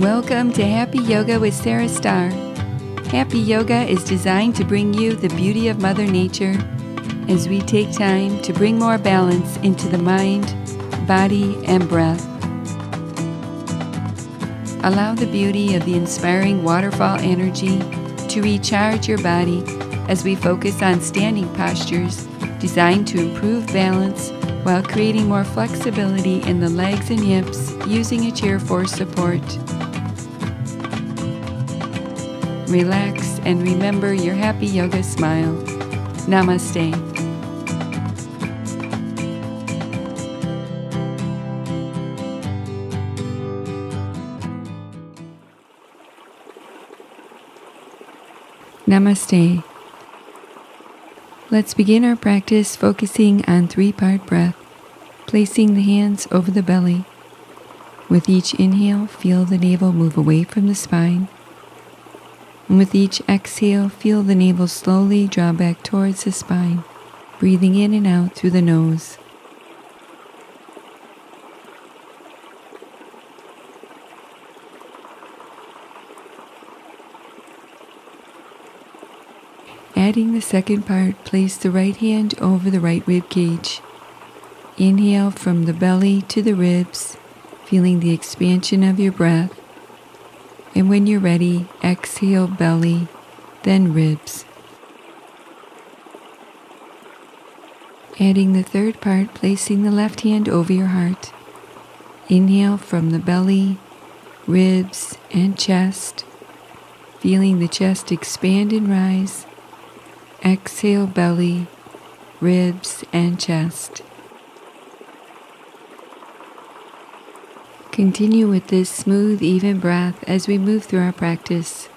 Welcome to Happy Yoga with Sarah Starr. Happy Yoga is designed to bring you the beauty of Mother Nature as we take time to bring more balance into the mind, body, and breath. Allow the beauty of the inspiring waterfall energy to recharge your body as we focus on standing postures designed to improve balance while creating more flexibility in the legs and hips using a chair for support. Relax and remember your Happy Yoga smile. Namaste. Namaste. Let's begin our practice focusing on three-part breath, placing the hands over the belly. With each inhale, feel the navel move away from the spine. And with each exhale, feel the navel slowly draw back towards the spine, breathing in and out through the nose. Adding the second part, place the right hand over the right rib cage. Inhale from the belly to the ribs, feeling the expansion of your breath. And when you're ready, exhale belly, then ribs. Adding the third part, placing the left hand over your heart. Inhale from the belly, ribs, and chest, feeling the chest expand and rise. Exhale belly, ribs, and chest. Continue with this smooth, even breath as we move through our practice,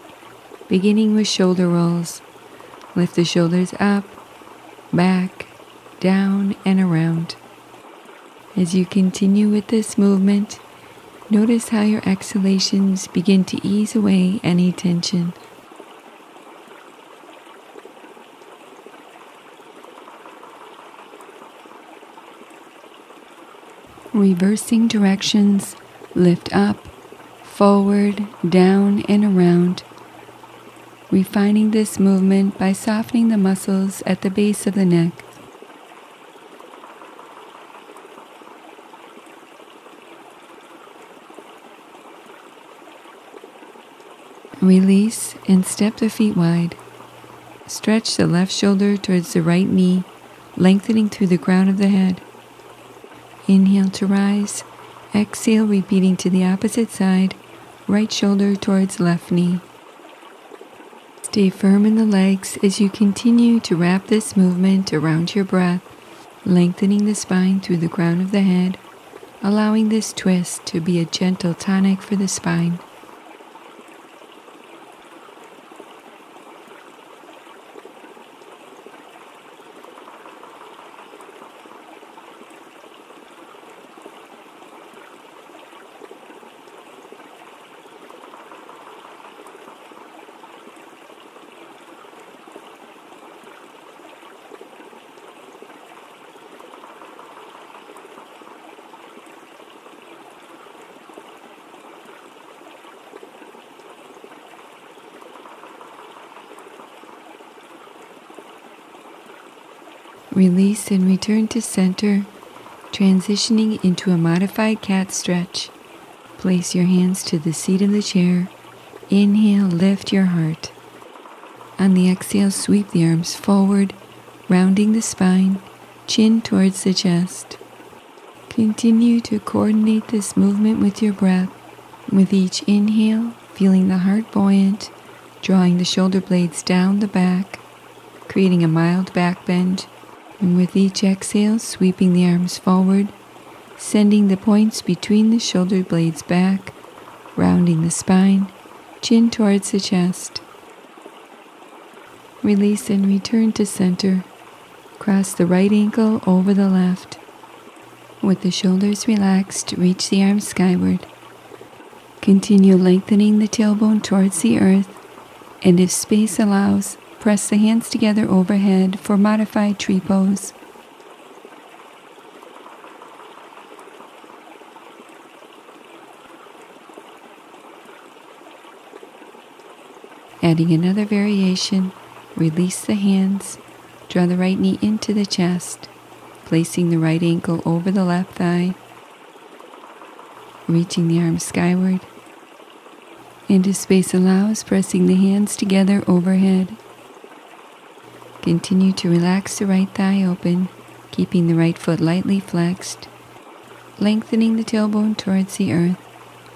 beginning with shoulder rolls. Lift the shoulders up, back, down, and around. As you continue with this movement, notice how your exhalations begin to ease away any tension. Reversing directions, lift up, forward, down, and around. Refining this movement by softening the muscles at the base of the neck. Release and step the feet wide. Stretch the left shoulder towards the right knee, lengthening through the crown of the head. Inhale to rise. Exhale, repeating to the opposite side, right shoulder towards left knee. Stay firm in the legs as you continue to wrap this movement around your breath, lengthening the spine through the crown of the head, allowing this twist to be a gentle tonic for the spine. Release and return to center, transitioning into a modified cat stretch. Place your hands to the seat of the chair. Inhale, lift your heart. On the exhale, sweep the arms forward, rounding the spine, chin towards the chest. Continue to coordinate this movement with your breath. With each inhale, feeling the heart buoyant, drawing the shoulder blades down the back, creating a mild back bend. And with each exhale, sweeping the arms forward, sending the points between the shoulder blades back, rounding the spine, chin towards the chest. Release and return to center. Cross the right ankle over the left. With the shoulders relaxed, reach the arms skyward. Continue lengthening the tailbone towards the earth, and if space allows, press the hands together overhead for modified tree pose. Adding another variation, release the hands, draw the right knee into the chest, placing the right ankle over the left thigh, reaching the arms skyward, and as space allows, pressing the hands together overhead. Continue to relax the right thigh open, keeping the right foot lightly flexed, lengthening the tailbone towards the earth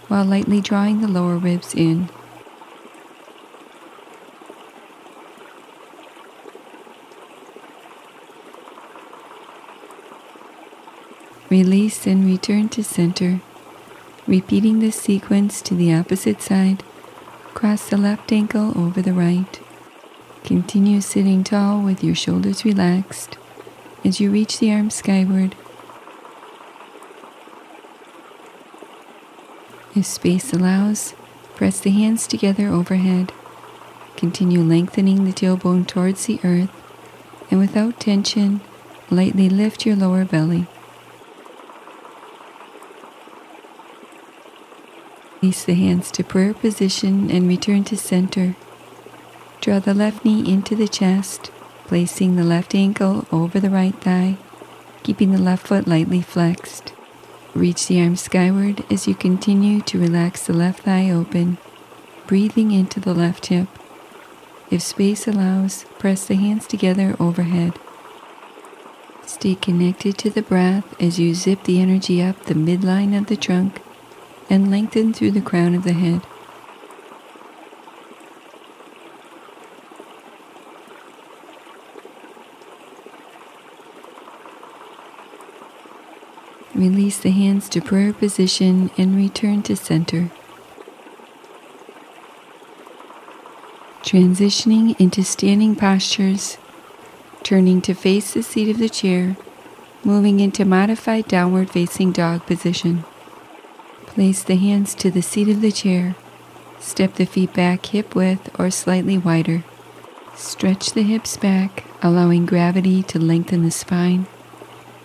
while lightly drawing the lower ribs in. Release and return to center. Repeating this sequence to the opposite side, cross the left ankle over the right. Continue sitting tall with your shoulders relaxed as you reach the arms skyward. If space allows, press the hands together overhead. Continue lengthening the tailbone towards the earth, and without tension, lightly lift your lower belly. Release the hands to prayer position and return to center. Draw the left knee into the chest, placing the left ankle over the right thigh, keeping the left foot lightly flexed. Reach the arms skyward as you continue to relax the left thigh open, breathing into the left hip. If space allows, press the hands together overhead. Stay connected to the breath as you zip the energy up the midline of the trunk and lengthen through the crown of the head. Release the hands to prayer position and return to center. Transitioning into standing postures, turning to face the seat of the chair, moving into modified downward facing dog position. Place the hands to the seat of the chair. Step the feet back hip width or slightly wider. Stretch the hips back, allowing gravity to lengthen the spine,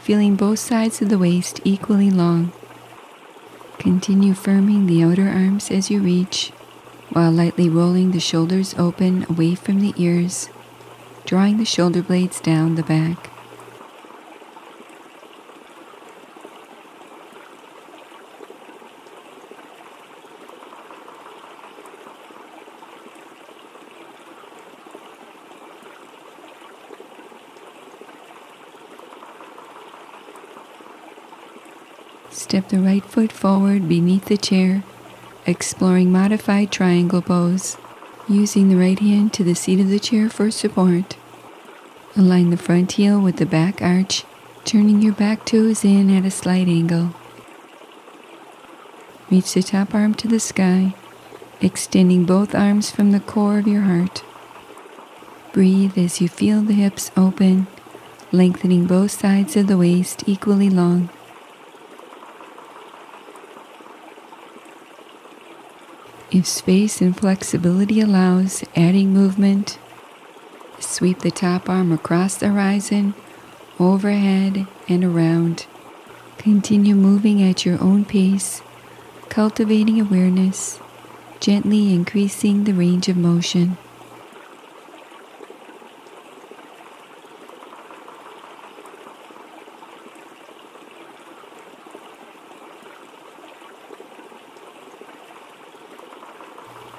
feeling both sides of the waist equally long. Continue firming the outer arms as you reach, while lightly rolling the shoulders open away from the ears, drawing the shoulder blades down the back. Step the right foot forward beneath the chair, exploring modified triangle pose, using the right hand to the seat of the chair for support. Align the front heel with the back arch, turning your back toes in at a slight angle. Reach the top arm to the sky, extending both arms from the core of your heart. Breathe as you feel the hips open, lengthening both sides of the waist equally long. If space and flexibility allows, adding movement, sweep the top arm across the horizon, overhead and around. Continue moving at your own pace, cultivating awareness, gently increasing the range of motion.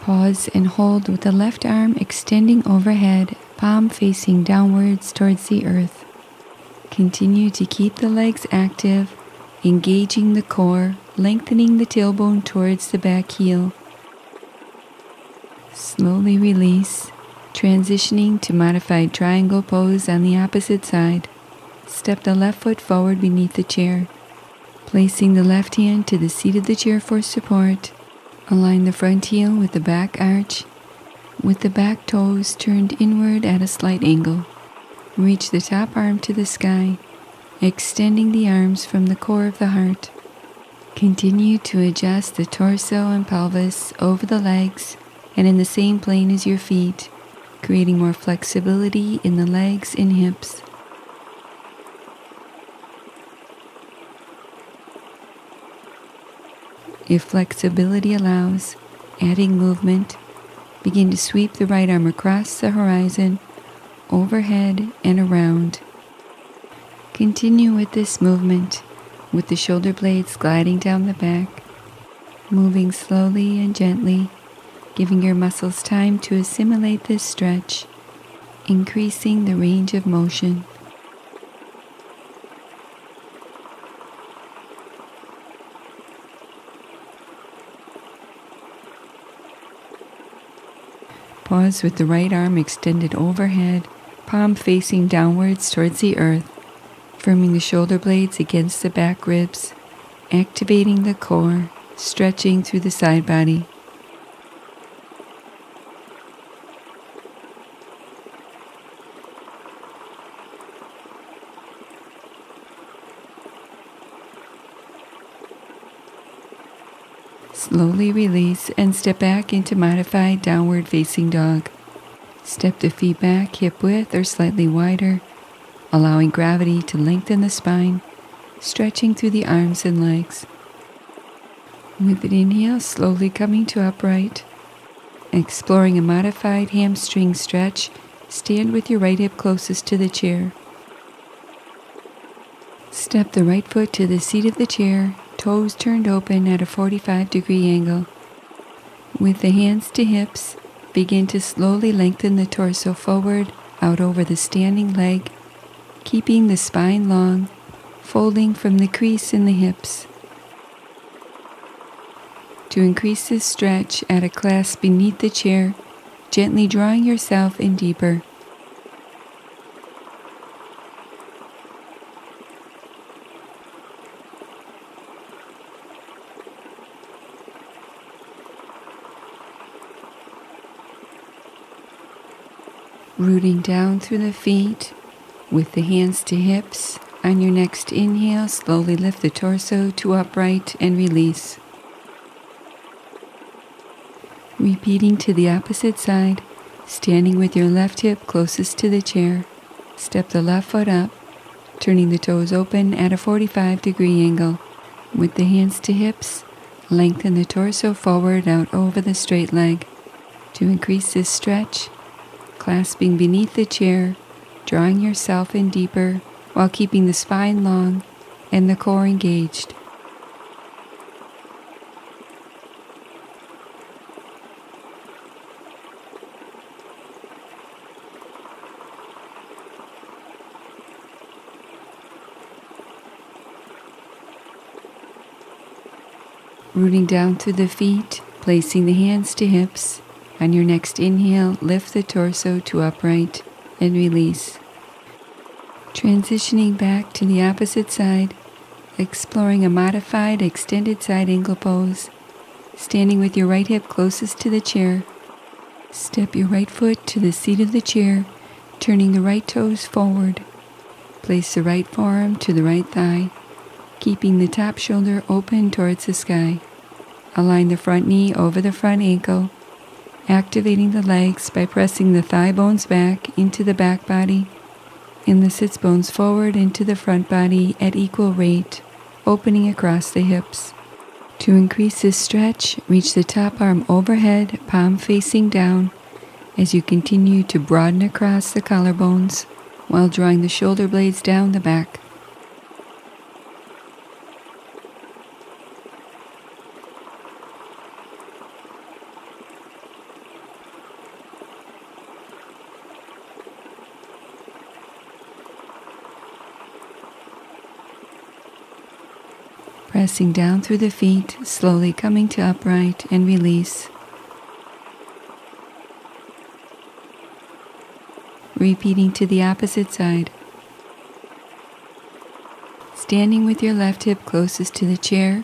Pause and hold with the left arm extending overhead, palm facing downwards towards the earth. Continue to keep the legs active, engaging the core, lengthening the tailbone towards the back heel. Slowly release, transitioning to modified triangle pose on the opposite side. Step the left foot forward beneath the chair, placing the left hand to the seat of the chair for support. Align the front heel with the back arch, with the back toes turned inward at a slight angle. Reach the top arm to the sky, extending the arms from the core of the heart. Continue to adjust the torso and pelvis over the legs and in the same plane as your feet, creating more flexibility in the legs and hips. If flexibility allows, adding movement, Begin to sweep the right arm across the horizon, overhead and around. Continue with this movement, with the shoulder blades gliding down the back, moving slowly and gently, giving your muscles time to assimilate this stretch, increasing the range of motion. Pause with the right arm extended overhead, palm facing downwards towards the earth, firming the shoulder blades against the back ribs, activating the core, stretching through the side body. Slowly release and step back into modified downward facing dog. Step the feet back hip width or slightly wider, allowing gravity to lengthen the spine, stretching through the arms and legs. With an inhale, slowly coming to upright. Exploring a modified hamstring stretch, stand with your right hip closest to the chair. Step the right foot to the seat of the chair, toes turned open at a 45-degree angle. With the hands to hips, begin to slowly lengthen the torso forward out over the standing leg, keeping the spine long, folding from the crease in the hips. To increase this stretch, add a clasp beneath the chair, gently drawing yourself in deeper. Rooting down through the feet, with the hands to hips. On your next inhale, slowly lift the torso to upright and release. Repeating to the opposite side, standing with your left hip closest to the chair. Step the left foot up, turning the toes open at a 45-degree angle. With the hands to hips, lengthen the torso forward out over the straight leg. To increase this stretch, clasping beneath the chair, drawing yourself in deeper while keeping the spine long and the core engaged. Rooting down through the feet, placing the hands to hips. On your next inhale, lift the torso to upright and release. Transitioning back to the opposite side, exploring a modified extended side angle pose, standing with your right hip closest to the chair. Step your right foot to the seat of the chair, turning the right toes forward. Place the right forearm to the right thigh, keeping the top shoulder open towards the sky. Align the front knee over the front ankle, activating the legs by pressing the thigh bones back into the back body and the sits bones forward into the front body at equal rate, opening across the hips. To increase this stretch, reach the top arm overhead, palm facing down, as you continue to broaden across the collarbones while drawing the shoulder blades down the back. Pressing down through the feet, slowly coming to upright and release. Repeating to the opposite side. Standing with your left hip closest to the chair,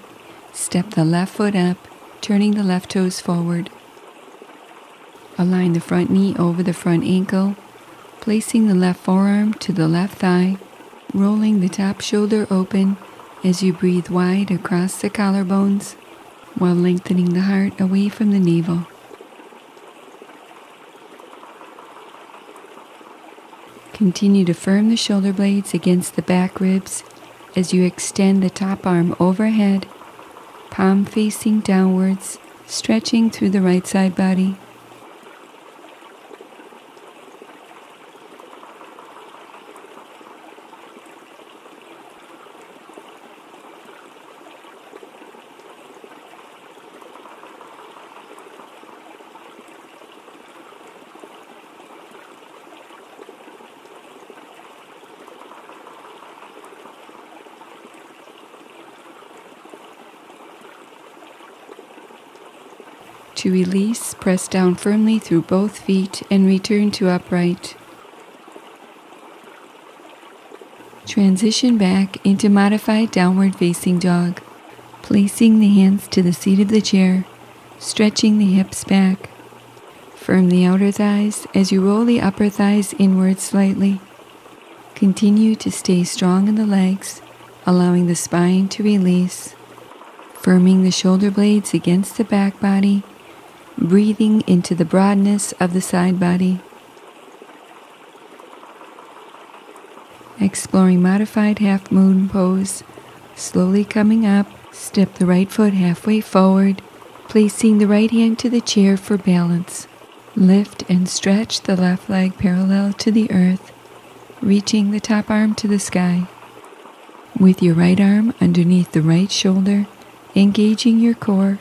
step the left foot up, turning the left toes forward. Align the front knee over the front ankle, placing the left forearm to the left thigh, rolling the top shoulder open as you breathe wide across the collarbones while lengthening the heart away from the navel. Continue to firm the shoulder blades against the back ribs as you extend the top arm overhead, palm facing downwards, stretching through the right side body. To release, press down firmly through both feet and return to upright. Transition back into modified downward facing dog, placing the hands to the seat of the chair, stretching the hips back. Firm the outer thighs as you roll the upper thighs inward slightly. Continue to stay strong in the legs, allowing the spine to release. Firming the shoulder blades against the back body, breathing into the broadness of the side body. Exploring modified half moon pose, slowly coming up, step the right foot halfway forward, placing the right hand to the chair for balance. Lift and stretch the left leg parallel to the earth, reaching the top arm to the sky. With your right arm underneath the right shoulder, engaging your core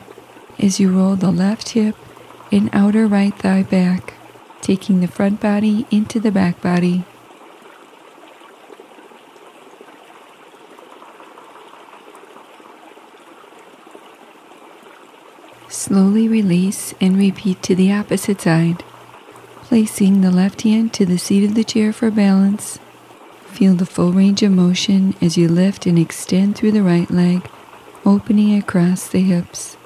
as you roll the left hip and outer right thigh back, taking the front body into the back body. Slowly release and repeat to the opposite side, placing the left hand to the seat of the chair for balance. Feel the full range of motion as you lift and extend through the right leg, opening across the hips.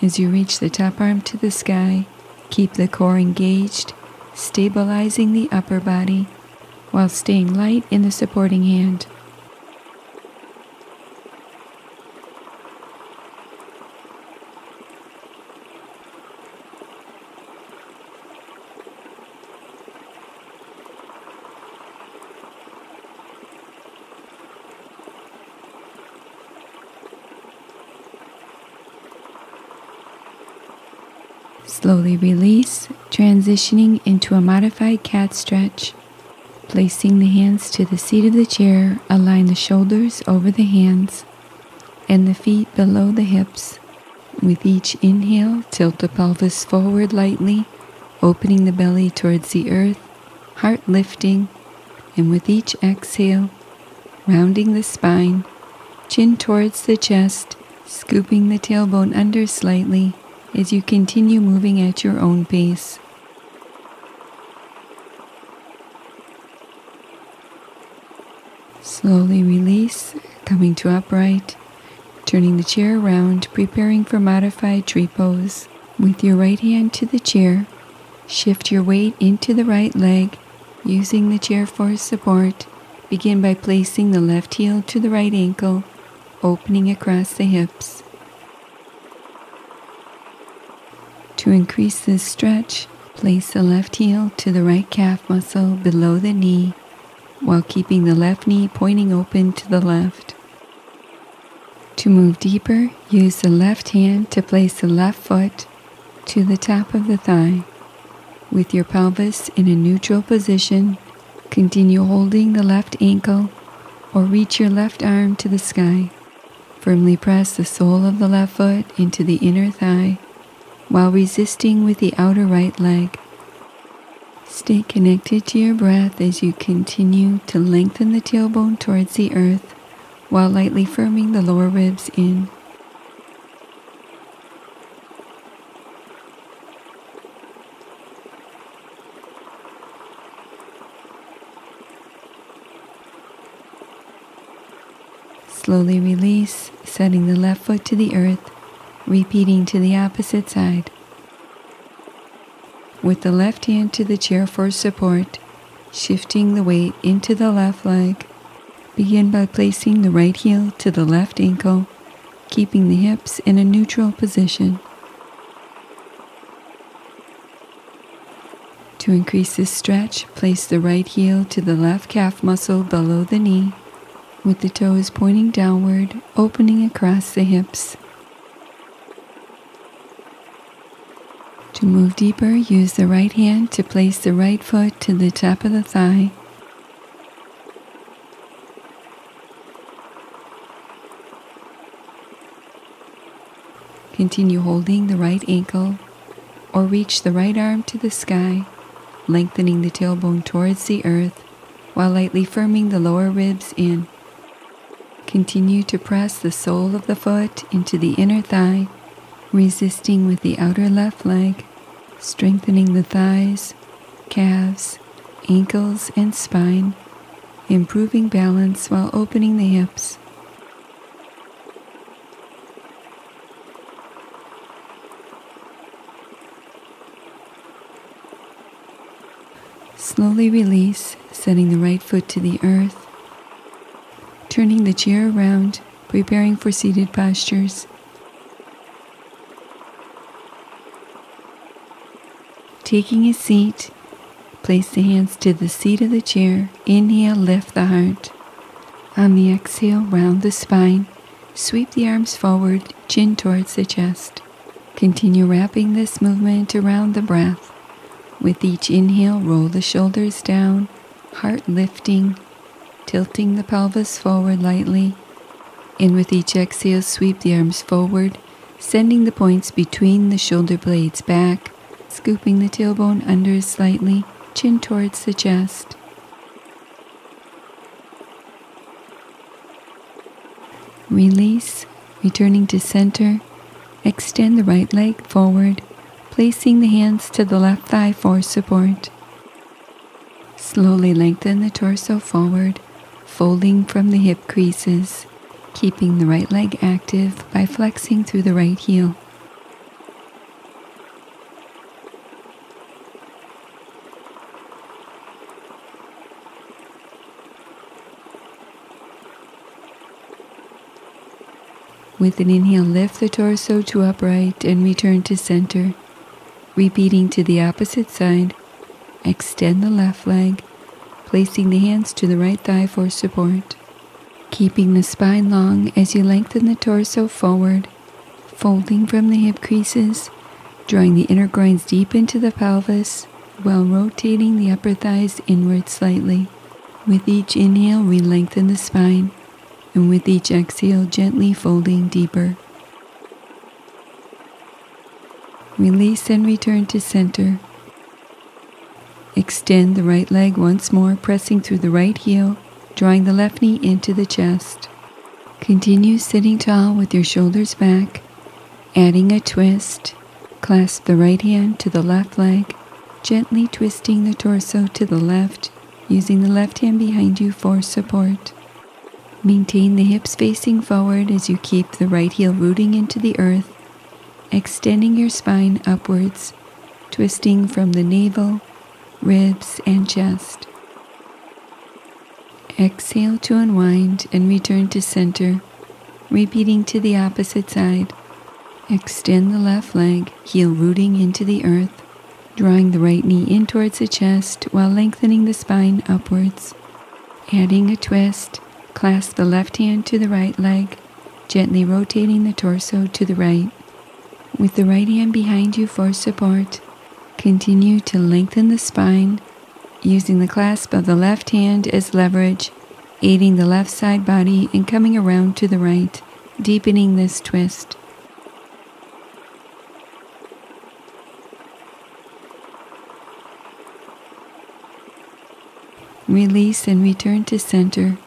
As you reach the top arm to the sky, keep the core engaged, stabilizing the upper body while staying light in the supporting hand. Slowly release, transitioning into a modified cat stretch. Placing the hands to the seat of the chair, align the shoulders over the hands and the feet below the hips. With each inhale, tilt the pelvis forward lightly, opening the belly towards the earth, heart lifting, and with each exhale, rounding the spine, chin towards the chest, scooping the tailbone under slightly, as you continue moving at your own pace. Slowly release, coming to upright, turning the chair around, preparing for modified tree pose. With your right hand to the chair, shift your weight into the right leg, using the chair for support. Begin by placing the left heel to the right ankle, opening across the hips. To increase this stretch, place the left heel to the right calf muscle below the knee, while keeping the left knee pointing open to the left. To move deeper, use the left hand to place the left foot to the top of the thigh. With your pelvis in a neutral position, continue holding the left ankle or reach your left arm to the sky. Firmly press the sole of the left foot into the inner thigh, while resisting with the outer right leg. Stay connected to your breath as you continue to lengthen the tailbone towards the earth while lightly firming the lower ribs in. Slowly release, setting the left foot to the earth, repeating to the opposite side. With the left hand to the chair for support, shifting the weight into the left leg. Begin by placing the right heel to the left ankle, keeping the hips in a neutral position. To increase this stretch, place the right heel to the left calf muscle below the knee, with the toes pointing downward, opening across the hips. To move deeper, use the right hand to place the right foot to the top of the thigh. Continue holding the right ankle or reach the right arm to the sky, lengthening the tailbone towards the earth while lightly firming the lower ribs in. Continue to press the sole of the foot into the inner thigh, resisting with the outer left leg, strengthening the thighs, calves, ankles, and spine, improving balance while opening the hips. Slowly release, setting the right foot to the earth, turning the chair around, preparing for seated postures. Taking a seat, place the hands to the seat of the chair. Inhale, lift the heart. On the exhale, round the spine. Sweep the arms forward, chin towards the chest. Continue wrapping this movement around the breath. With each inhale, roll the shoulders down, heart lifting, tilting the pelvis forward lightly. And with each exhale, sweep the arms forward, sending the points between the shoulder blades back, scooping the tailbone under slightly, chin towards the chest. Release, returning to center. Extend the right leg forward, placing the hands to the left thigh for support. Slowly lengthen the torso forward, folding from the hip creases, keeping the right leg active by flexing through the right heel. With an inhale, lift the torso to upright and return to center. Repeating to the opposite side, extend the left leg, placing the hands to the right thigh for support. Keeping the spine long as you lengthen the torso forward, folding from the hip creases, drawing the inner groins deep into the pelvis while rotating the upper thighs inward slightly. With each inhale, re-lengthen the spine, and with each exhale, gently folding deeper. Release and return to center. Extend the right leg once more, pressing through the right heel, drawing the left knee into the chest. Continue sitting tall with your shoulders back, adding a twist. Clasp the right hand to the left leg, gently twisting the torso to the left, using the left hand behind you for support. Maintain the hips facing forward as you keep the right heel rooting into the earth, extending your spine upwards, twisting from the navel, ribs, and chest. Exhale to unwind and return to center, repeating to the opposite side. Extend the left leg, heel rooting into the earth, drawing the right knee in towards the chest while lengthening the spine upwards. Adding a twist, clasp the left hand to the right leg, gently rotating the torso to the right. With the right hand behind you for support, continue to lengthen the spine, using the clasp of the left hand as leverage, aiding the left side body in coming around to the right, deepening this twist. Release and return to center.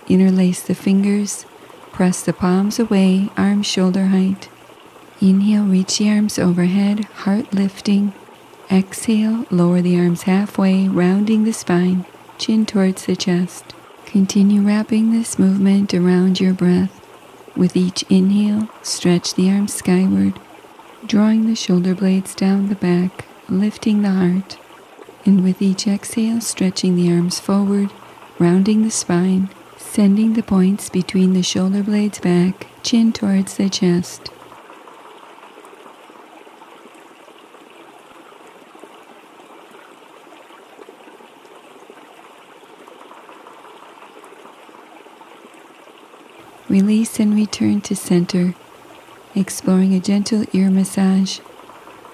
Interlace the fingers, press the palms away, arms shoulder height. Inhale, reach the arms overhead, heart lifting. Exhale, lower the arms halfway, rounding the spine, chin towards the chest. Continue wrapping this movement around your breath. With each inhale, stretch the arms skyward, drawing the shoulder blades down the back, lifting the heart. And with each exhale, stretching the arms forward, rounding the spine, sending the points between the shoulder blades back, chin towards the chest. Release and return to center, exploring a gentle ear massage.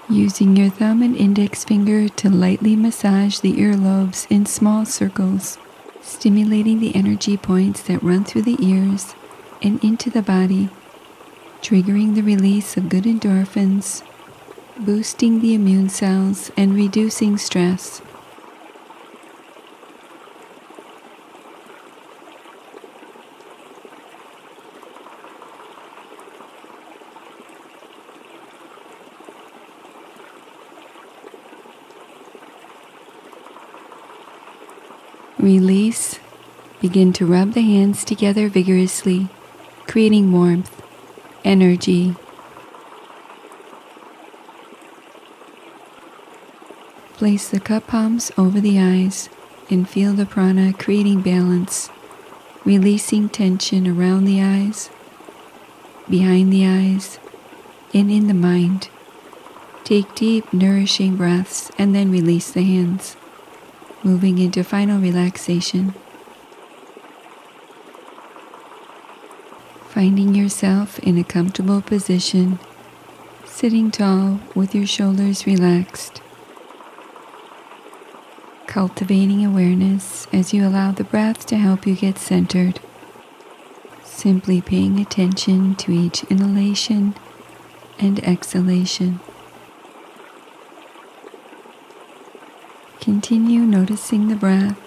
Using your thumb and index finger to lightly massage the earlobes in small circles, stimulating the energy points that run through the ears and into the body, triggering the release of good endorphins, boosting the immune cells, and reducing stress. Release. Begin to rub the hands together vigorously, creating warmth, energy. Place the cup palms over the eyes and feel the prana creating balance, releasing tension around the eyes, behind the eyes, and in the mind. Take deep, nourishing breaths and then release the hands, moving into final relaxation. Finding yourself in a comfortable position, sitting tall with your shoulders relaxed. Cultivating awareness as you allow the breath to help you get centered. Simply paying attention to each inhalation and exhalation. Continue noticing the breath,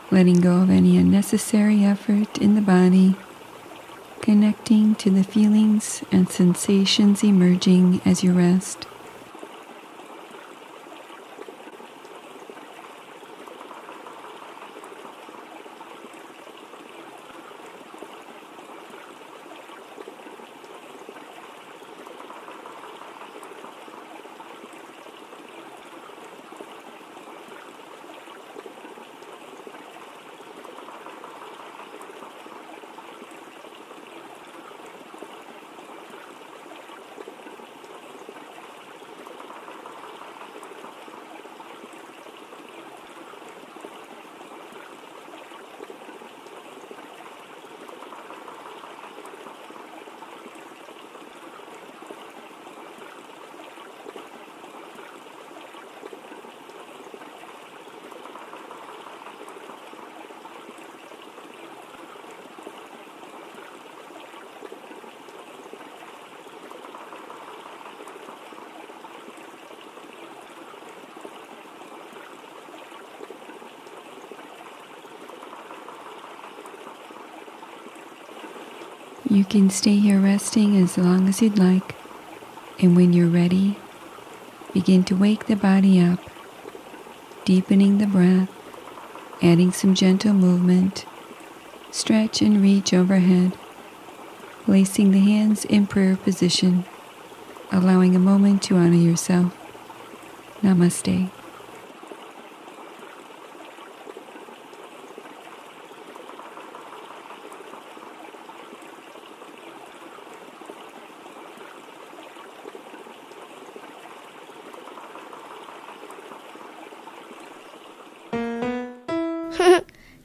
letting go of any unnecessary effort in the body, connecting to the feelings and sensations emerging as you rest. You can stay here resting as long as you'd like, and when you're ready, begin to wake the body up, deepening the breath, adding some gentle movement, stretch and reach overhead, placing the hands in prayer position, allowing a moment to honor yourself. Namaste.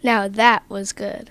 Now that was good.